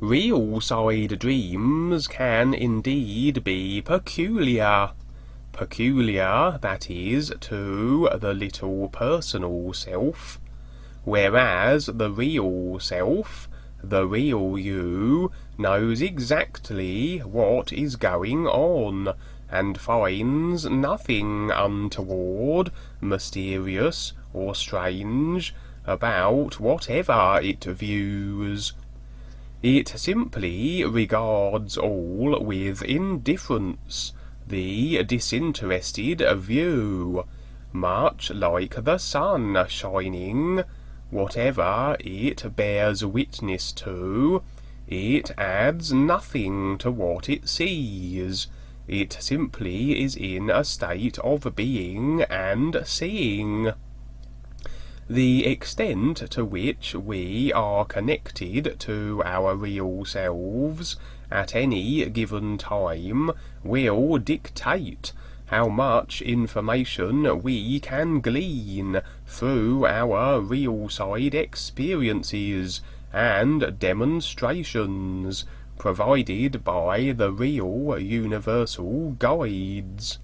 Real-side dreams can indeed be peculiar. Peculiar, that is, to the little personal self, whereas the real self, the real you, knows exactly what is going on, and finds nothing untoward, mysterious, or strange about whatever it views. It simply regards all with indifference, the disinterested view, much like the sun shining. Whatever it bears witness to, it adds nothing to what it sees. It simply is in a state of being and seeing. The extent to which we are connected to our real selves at any given time will dictate how much information we can glean through our real-side experiences and demonstrations provided by the real universal guides.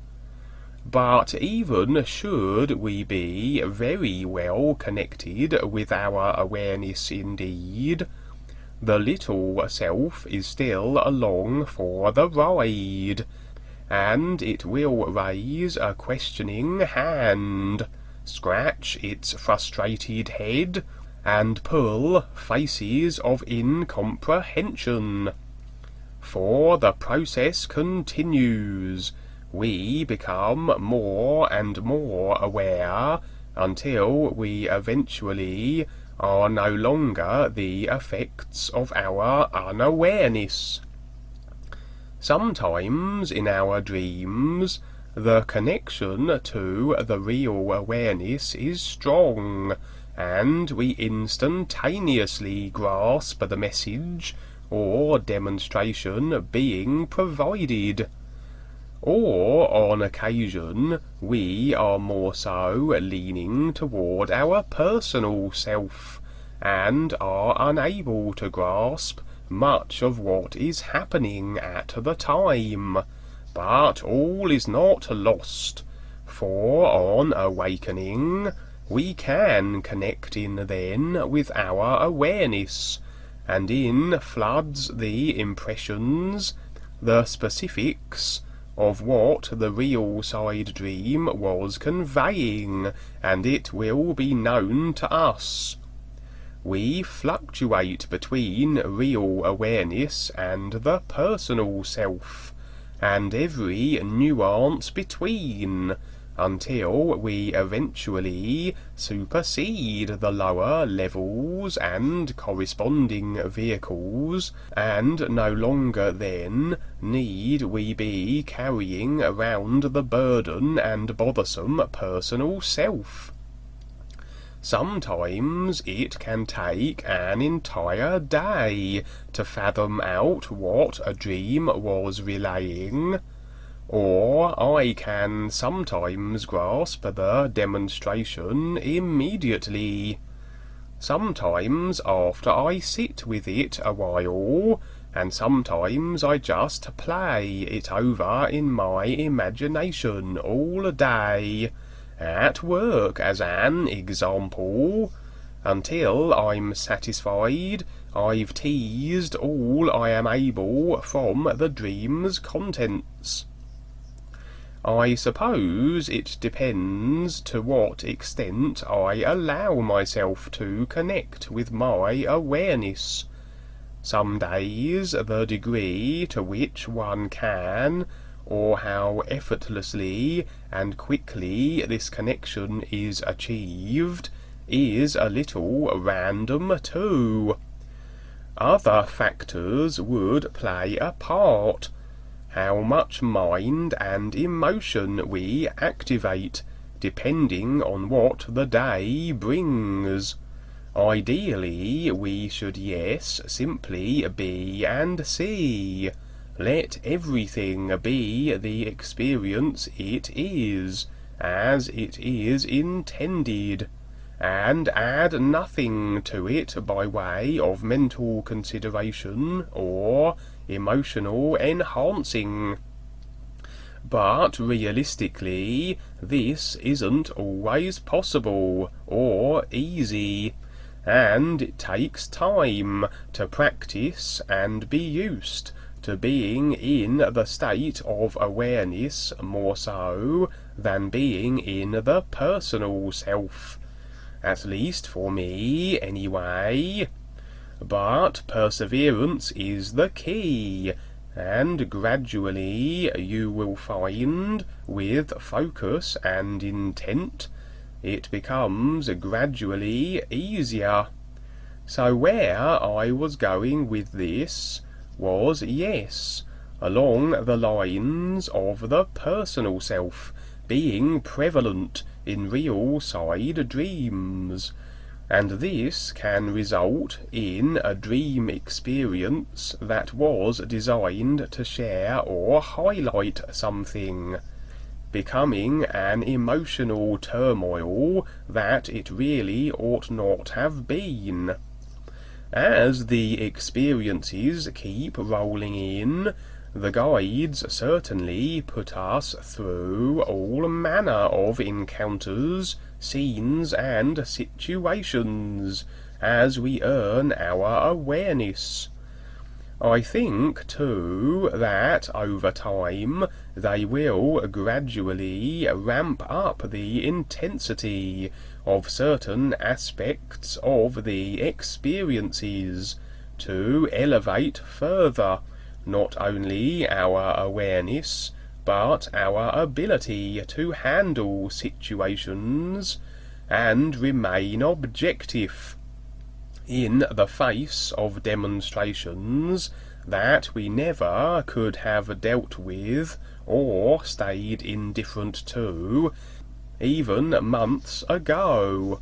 But even should we be very well connected with our awareness indeed, the little self is still along for the ride, and it will raise a questioning hand, scratch its frustrated head, and pull faces of incomprehension. For the process continues. We become more and more aware until we eventually are no longer the effects of our unawareness. Sometimes in our dreams, the connection to the real awareness is strong, and we instantaneously grasp the message or demonstration being provided. Or, on occasion, we are more so leaning toward our personal self, and are unable to grasp much of what is happening at the time. But all is not lost, for on awakening, we can connect in then with our awareness, and in floods the impressions, the specifics, of what the real side dream was conveying, and it will be known to us. We fluctuate between real awareness and the personal self, and every nuance between, until we eventually supersede the lower levels and corresponding vehicles, and no longer then need we be carrying around the burden and bothersome personal self. Sometimes it can take an entire day to fathom out what a dream was relaying, or I can sometimes grasp the demonstration immediately. Sometimes after I sit with it a while, and sometimes I just play it over in my imagination all day, at work as an example, until I'm satisfied I've teased all I am able from the dream's contents. I suppose it depends to what extent I allow myself to connect with my awareness. Some days the degree to which one can, or how effortlessly and quickly this connection is achieved, is a little random too. Other factors would play a part. How much mind and emotion we activate, depending on what the day brings. Ideally, we should, yes, simply be and see. Let everything be the experience it is, as it is intended, and add nothing to it by way of mental consideration or emotional enhancing. But realistically, this isn't always possible or easy, and it takes time to practice and be used to being in the state of awareness more so than being in the personal self. At least for me, anyway. But perseverance is the key, and gradually you will find, with focus and intent, it becomes gradually easier. So where I was going with this was, yes, along the lines of the personal self being prevalent in real side dreams, and this can result in a dream experience that was designed to share or highlight something, becoming an emotional turmoil that it really ought not have been. As the experiences keep rolling in, the guides certainly put us through all manner of encounters, scenes, and situations as we earn our awareness. I think, too, that over time they will gradually ramp up the intensity of certain aspects of the experiences to elevate further not only our awareness, but our ability to handle situations and remain objective in the face of demonstrations that we never could have dealt with or stayed indifferent to even months ago.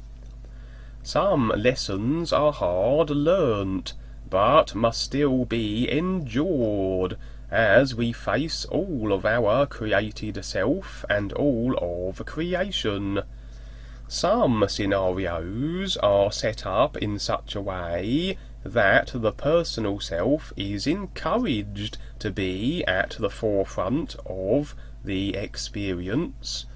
Some lessons are hard learnt, but must still be endured as we face all of our created self and all of creation. Some scenarios are set up in such a way that the personal self is encouraged to be at the forefront of the experience.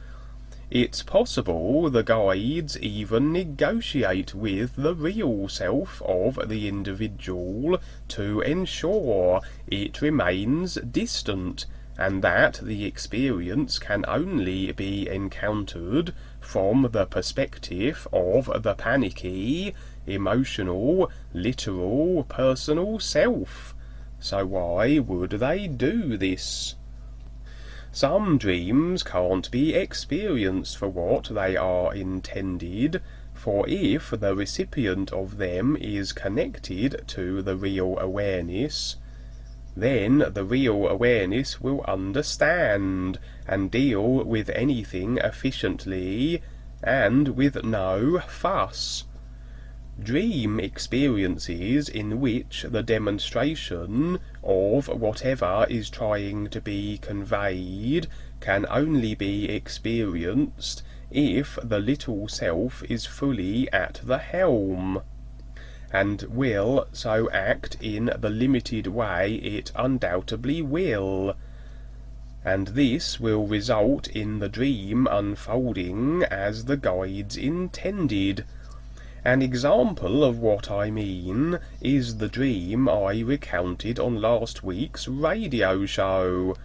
It's possible the guides even negotiate with the real self of the individual to ensure it remains distant, and that the experience can only be encountered from the perspective of the panicky, emotional, literal, personal self. So why would they do this? Some dreams can't be experienced for what they are intended, for if the recipient of them is connected to the real awareness, then the real awareness will understand and deal with anything efficiently and with no fuss. Dream experiences in which the demonstration of whatever is trying to be conveyed can only be experienced if the little self is fully at the helm, and will so act in the limited way it undoubtedly will, and this will result in the dream unfolding as the guides intended. An example of what I mean is the dream I recounted on last week's radio show,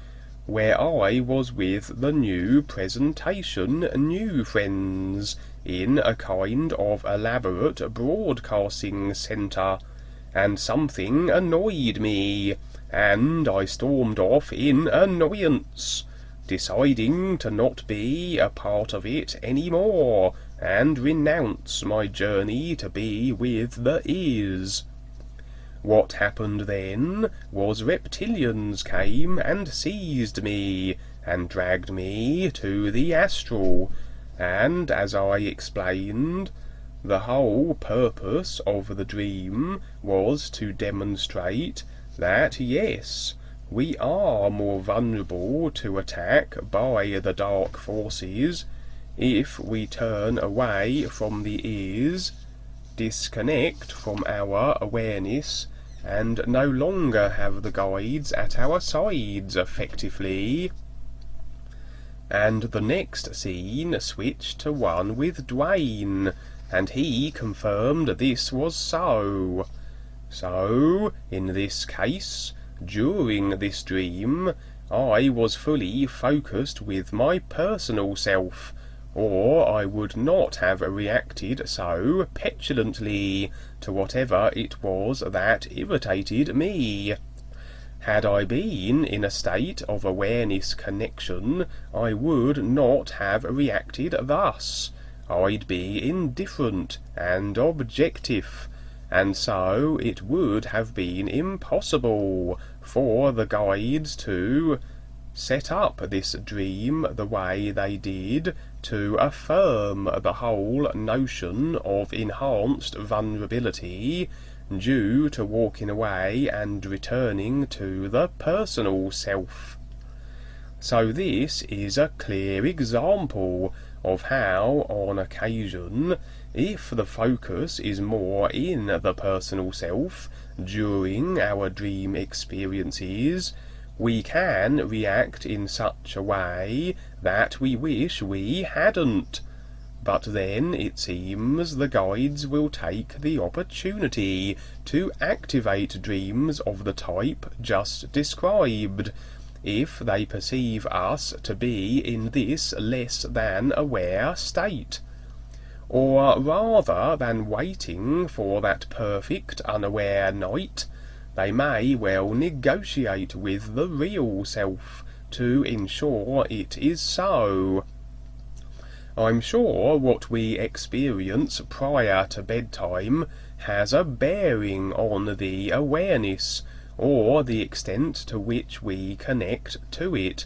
where I was with the new presentation New Friends in a kind of elaborate broadcasting centre, and something annoyed me, and I stormed off in annoyance, deciding to not be a part of it any more, and renounce my journey to be with the Is. What happened then was reptilians came and seized me, and dragged me to the astral, and, as I explained, the whole purpose of the dream was to demonstrate that, yes, we are more vulnerable to attack by the dark forces, If we turn away from the is, disconnect from our awareness, and no longer have the guides at our sides effectively. And the next scene switched to one with Dwayne, and he confirmed this was so. So, in this case, during this dream, I was fully focused with my personal self, or I would not have reacted so petulantly to whatever it was that irritated me. Had I been in a state of awareness connection, I would not have reacted thus. I'd be indifferent and objective, and so it would have been impossible for the guides to set up this dream the way they did to affirm the whole notion of enhanced vulnerability due to walking away and returning to the personal self. So this is a clear example of how, on occasion, if the focus is more in the personal self during our dream experiences, we can react in such a way that we wish we hadn't. But then it seems the guides will take the opportunity to activate dreams of the type just described, if they perceive us to be in this less than aware state. Or rather than waiting for that perfect unaware night, they may well negotiate with the real self to ensure it is so. I'm sure what we experience prior to bedtime has a bearing on the awareness, or the extent to which we connect to it.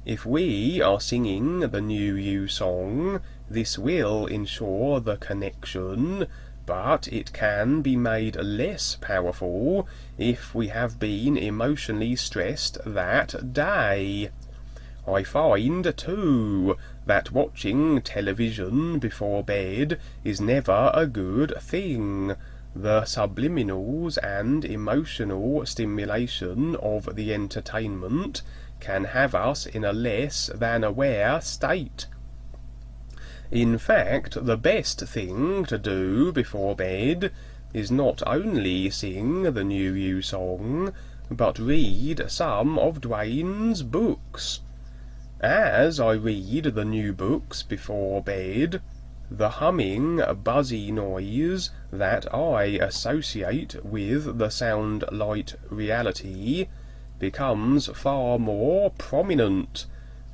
If we are singing the New You song, this will ensure the connection, but it can be made less powerful if we have been emotionally stressed that day. I find, too, that watching television before bed is never a good thing. The subliminals and emotional stimulation of the entertainment can have us in a less than aware state. In fact, the best thing to do before bed is not only sing the New You song, but read some of Dwayne's books. As I read the new books before bed, the humming, buzzy noise that I associate with the sound light reality becomes far more prominent,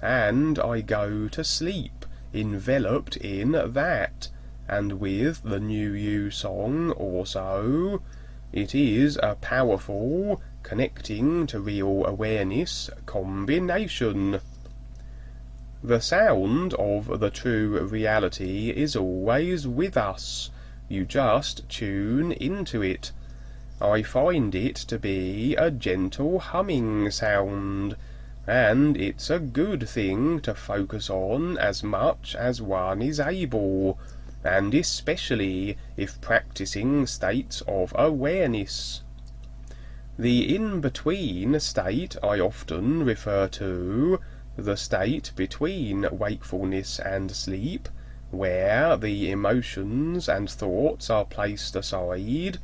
and I go to sleep enveloped in that, and with the New You song also. It is a powerful, connecting to real awareness combination. The sound of the true reality is always with us. You just tune into it. I find it to be a gentle humming sound, and it's a good thing to focus on as much as one is able, and especially if practicing states of awareness. The in-between state I often refer to, the state between wakefulness and sleep, where the emotions and thoughts are placed aside,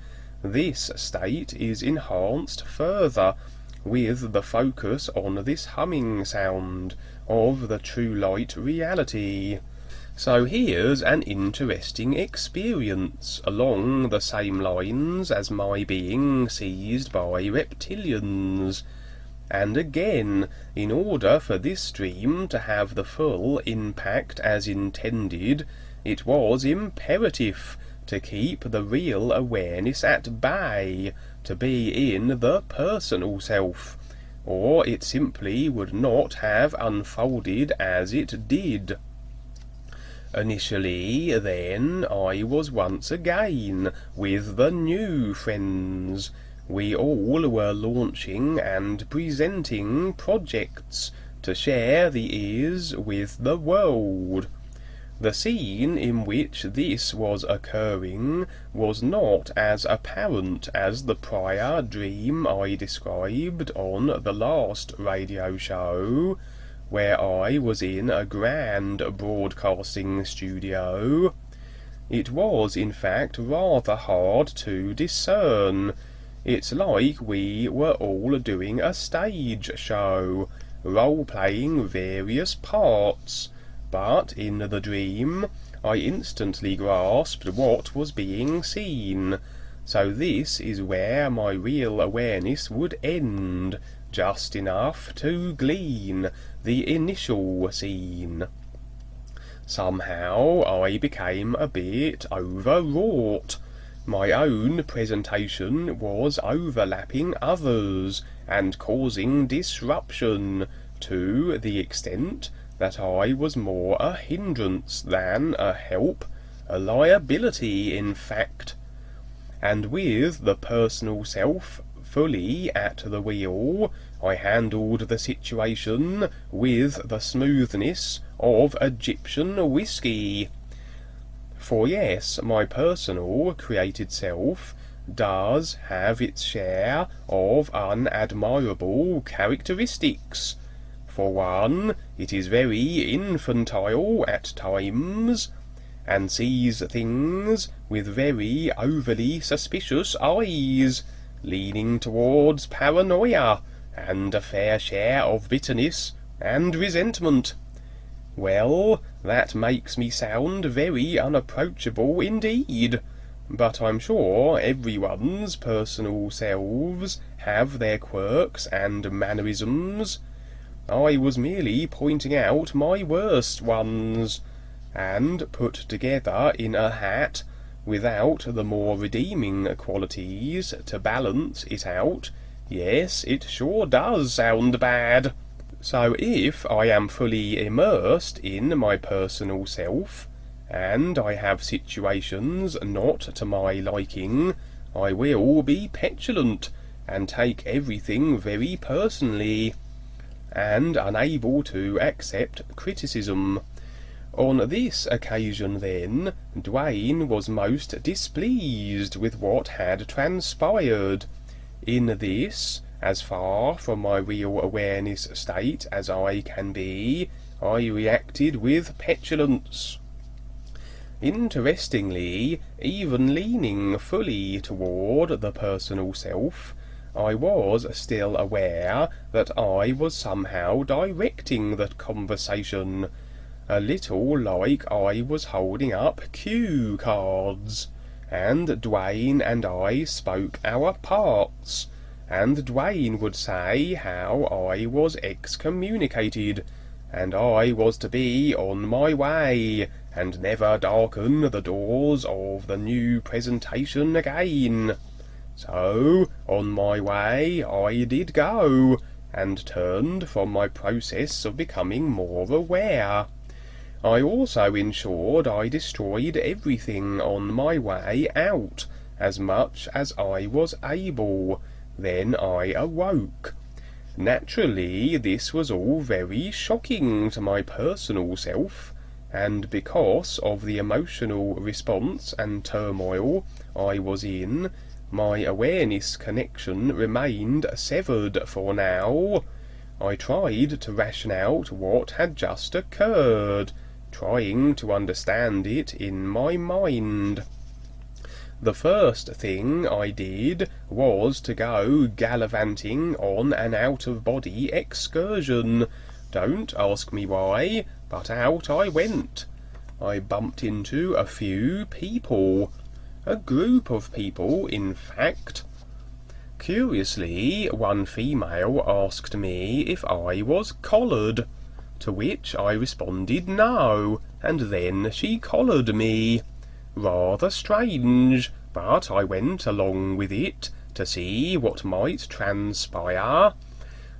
this state is enhanced further with the focus on this humming sound of the true light reality. So here's an interesting experience along the same lines as my being seized by reptilians. And again, in order for this dream to have the full impact as intended, it was imperative to keep the real awareness at bay, to be in the personal self, or it simply would not have unfolded as it did. Initially, then, I was once again with the new friends. We all were launching and presenting projects to share the ears with the world. The scene in which this was occurring was not as apparent as the prior dream I described on the last radio show, where I was in a grand broadcasting studio. It was, in fact, rather hard to discern. It's like we were all doing a stage show, role-playing various parts. But in the dream, I instantly grasped what was being seen. So this is where my real awareness would end, just enough to glean the initial scene. Somehow I became a bit overwrought. My own presentation was overlapping others and causing disruption to the extent that I was more a hindrance than a help, a liability in fact. And with the personal self fully at the wheel, I handled the situation with the smoothness of Egyptian whiskey. For yes, my personal created self does have its share of unadmirable characteristics. For one, it is very infantile at times, and sees things with very overly suspicious eyes, leaning towards paranoia and a fair share of bitterness and resentment. Well, that makes me sound very unapproachable indeed, but I'm sure everyone's personal selves have their quirks and mannerisms. I was merely pointing out my worst ones, and put together in a hat, without the more redeeming qualities to balance it out. Yes, it sure does sound bad. So if I am fully immersed in my personal self, and I have situations not to my liking, I will be petulant, and take everything very personally, and unable to accept criticism. On this occasion, then, Dwayne was most displeased with what had transpired. In this, as far from my real awareness state as I can be, I reacted with petulance. Interestingly, even leaning fully toward the personal self, I was still aware that I was somehow directing the conversation, a little like I was holding up cue cards, and Dwayne and I spoke our parts, and Dwayne would say how I was excommunicated, and I was to be on my way, and never darken the doors of the new presentation again. So, on my way I did go, and turned from my process of becoming more aware. I also ensured I destroyed everything on my way out, as much as I was able. Then I awoke. Naturally, this was all very shocking to my personal self, and because of the emotional response and turmoil I was in, my awareness connection remained severed for now. I tried to ration out what had just occurred, trying to understand it in my mind. The first thing I did was to go gallivanting on an out-of-body excursion. Don't ask me why, but out I went. I bumped into a few people. A group of people, in fact. Curiously, one female asked me if I was collared, to which I responded no, and then she collared me. Rather strange, but I went along with it to see what might transpire.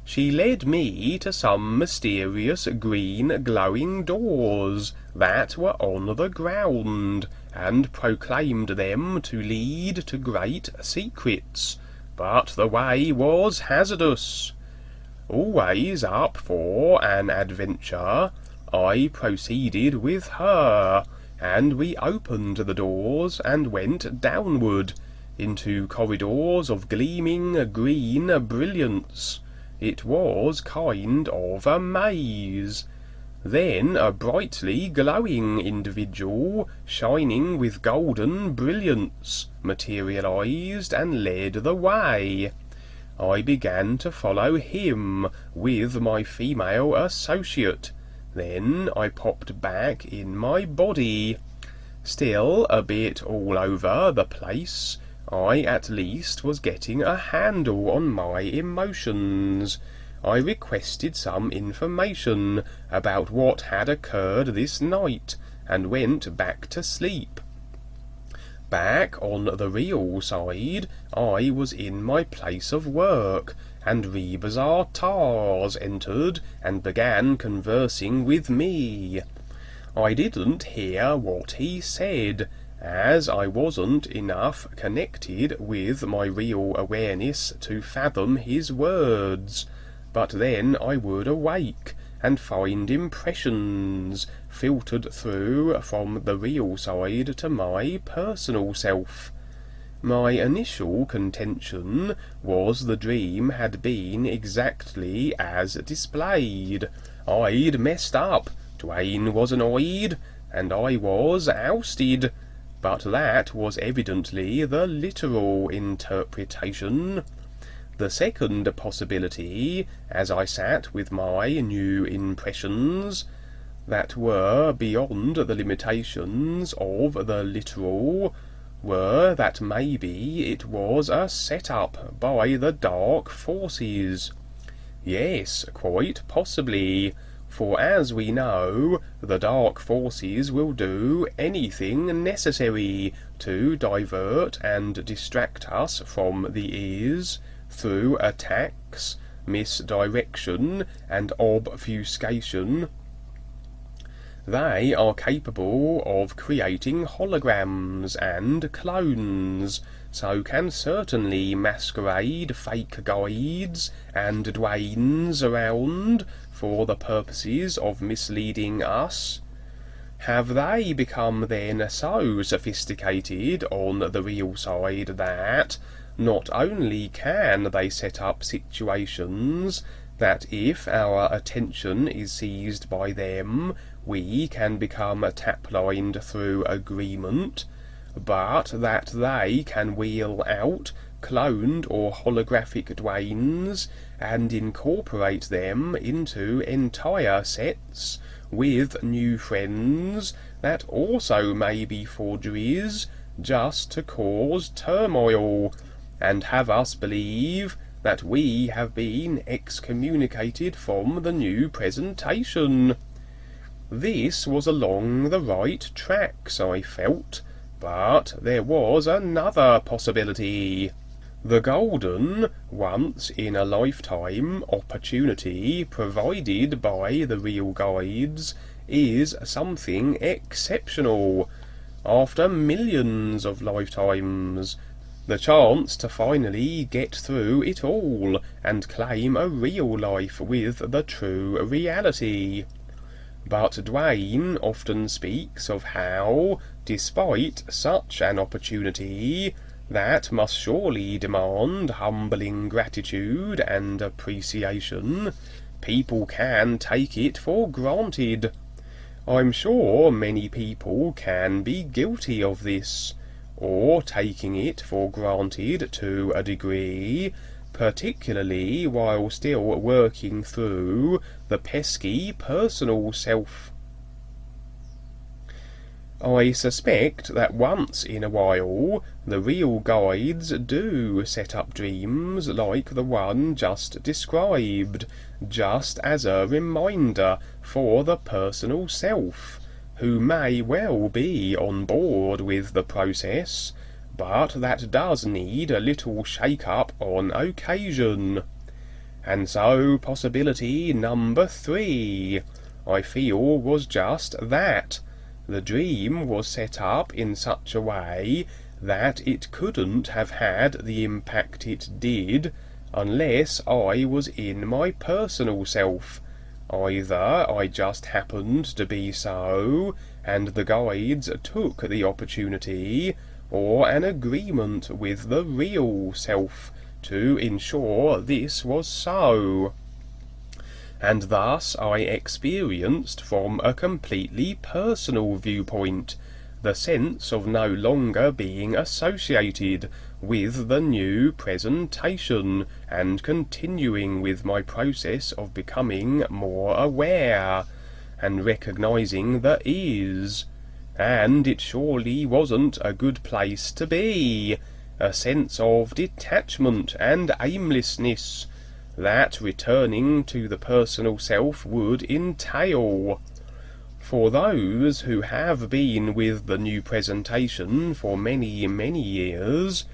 She led me to some mysterious green glowing doors that were on the ground, and proclaimed them to lead to great secrets, but the way was hazardous. Always up for an adventure, I proceeded with her, and we opened the doors and went downward into corridors of gleaming green brilliance. It was kind of a maze. Then a brightly glowing individual, shining with golden brilliance, materialized and led the way. I began to follow him with my female associate. Then I popped back in my body. Still a bit all over the place, I at least was getting a handle on my emotions. I requested some information about what had occurred this night, and went back to sleep. Back on the real side, I was in my place of work, and Rebazar Tars entered and began conversing with me. I didn't hear what he said, as I wasn't enough connected with my real awareness to fathom his words. But then I would awake and find impressions filtered through from the real side to my personal self. My initial contention was the dream had been exactly as displayed. I'd messed up, Dwayne was annoyed, and I was ousted. But that was evidently the literal interpretation. The second possibility, as I sat with my new impressions, that were beyond the limitations of the literal, were that maybe it was a set-up by the dark forces. Yes, quite possibly, for as we know, the dark forces will do anything necessary to divert and distract us from the ears, through attacks, misdirection, and obfuscation. They are capable of creating holograms and clones, so can certainly masquerade fake guides and Dwaynes around for the purposes of misleading us. Have they become then so sophisticated on the real side that not only can they set up situations that if our attention is seized by them, we can become tap-lined through agreement, but that they can wheel out cloned or holographic Dwaynes and incorporate them into entire sets with new friends that also may be forgeries, just to cause turmoil, and have us believe that we have been excommunicated from the new presentation. This was along the right tracks, I felt, but there was another possibility. The golden, once-in-a-lifetime opportunity provided by the real guides is something exceptional. After millions of lifetimes, the chance to finally get through it all and claim a real life with the true reality. But Dwayne often speaks of how, despite such an opportunity, that must surely demand humbling gratitude and appreciation, people can take it for granted. I'm sure many people can be guilty of this, or taking it for granted to a degree, particularly while still working through the pesky personal self. I suspect that once in a while the real guides do set up dreams like the one just described, just as a reminder for the personal self, who may well be on board with the process, but that does need a little shake-up on occasion. And so possibility number 3, I feel, was just that. The dream was set up in such a way that it couldn't have had the impact it did unless I was in my personal self, Either I just happened to be so, and the guides took the opportunity, or an agreement with the real self to ensure this was so. And thus I experienced from a completely personal viewpoint the sense of no longer being associated with the new presentation, and continuing with my process of becoming more aware, and recognizing the is. And it surely wasn't a good place to be, a sense of detachment and aimlessness that returning to the personal self would entail. For those who have been with the new presentation for many, many years,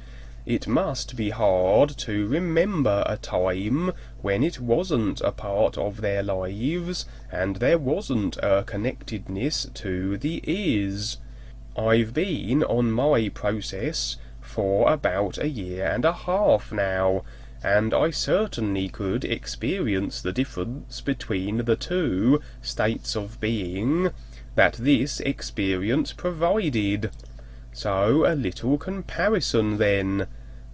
it must be hard to remember a time when it wasn't a part of their lives and there wasn't a connectedness to the is. I've been on my process for about a year and a half now, and I certainly could experience the difference between the two states of being that this experience provided. So a little comparison then.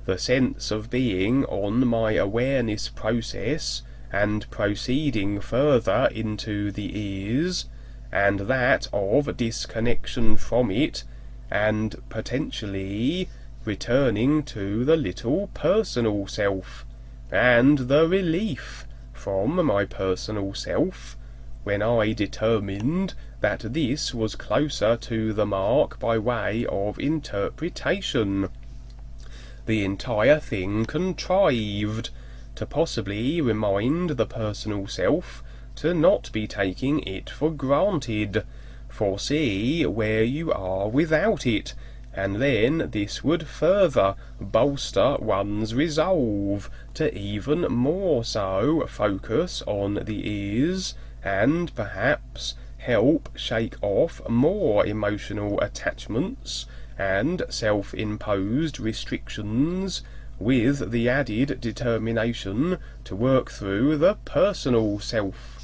The sense of being on my awareness process and proceeding further into the is, and that of disconnection from it, and potentially returning to the little personal self, and the relief from my personal self when I determined that this was closer to the mark by way of interpretation. The entire thing contrived to possibly remind the personal self to not be taking it for granted, for see where you are without it, and then this would further bolster one's resolve to even more so focus on the is, and perhaps help shake off more emotional attachments and self-imposed restrictions, with the added determination to work through the personal self.